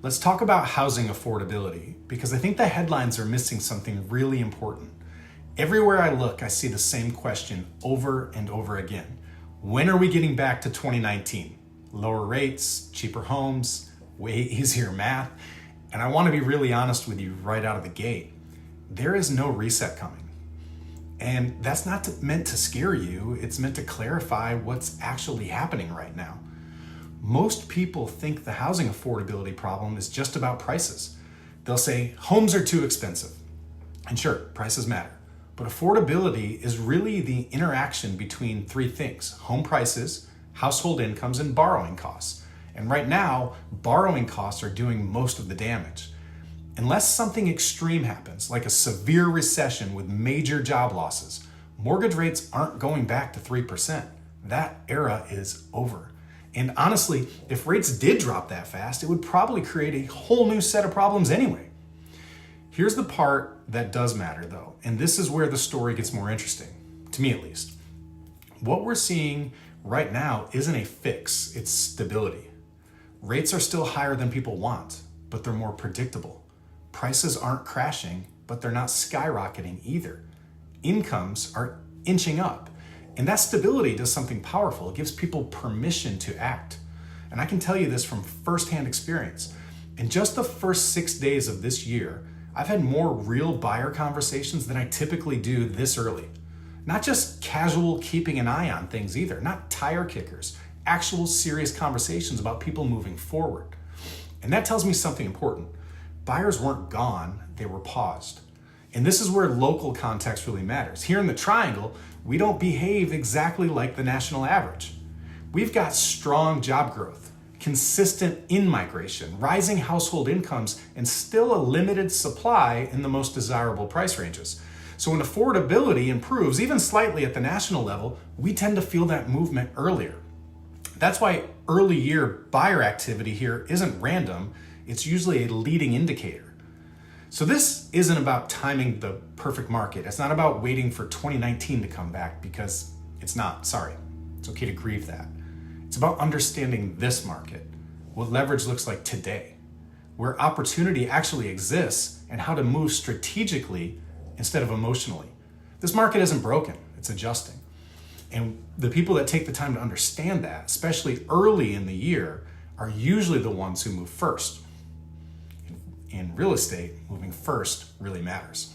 Let's talk about housing affordability, because I think the headlines are missing something really important. Everywhere I look, I see the same question over and over again. When are we getting back to 2019? Lower rates, cheaper homes, way easier math. And I want to be really honest with you right out of the gate. There is no reset coming. And that's not meant to scare you. It's meant to clarify what's actually happening right now. Most people think the housing affordability problem is just about prices. They'll say homes are too expensive. And sure, prices matter. But affordability is really the interaction between three things: home prices, household incomes, and borrowing costs. And right now, borrowing costs are doing most of the damage. Unless something extreme happens, like a severe recession with major job losses, mortgage rates aren't going back to 3%. That era is over. And honestly, if rates did drop that fast, it would probably create a whole new set of problems anyway. Here's the part that does matter though, and this is where the story gets more interesting, to me at least. What we're seeing right now isn't a fix, it's stability. Rates are still higher than people want, but they're more predictable. Prices aren't crashing, but they're not skyrocketing either. Incomes are inching up. And that stability does something powerful. It gives people permission to act. And I can tell you this from firsthand experience. In just the first 6 days of this year, I've had more real buyer conversations than I typically do this early. Not just casual keeping an eye on things either, not tire kickers, actual serious conversations about people moving forward. And that tells me something important. Buyers weren't gone, they were paused. And this is where local context really matters. Here in the Triangle, we don't behave exactly like the national average. We've got strong job growth, consistent in-migration, rising household incomes, and still a limited supply in the most desirable price ranges. So when affordability improves, even slightly at the national level, we tend to feel that movement earlier. That's why early year buyer activity here isn't random, it's usually a leading indicator. So this isn't about timing the perfect market. It's not about waiting for 2019 to come back, because it's not, sorry. It's okay to grieve that. It's about understanding this market, what leverage looks like today, where opportunity actually exists, and how to move strategically instead of emotionally. This market isn't broken, it's adjusting. And the people that take the time to understand that, especially early in the year, are usually the ones who move first. In real estate, moving first really matters.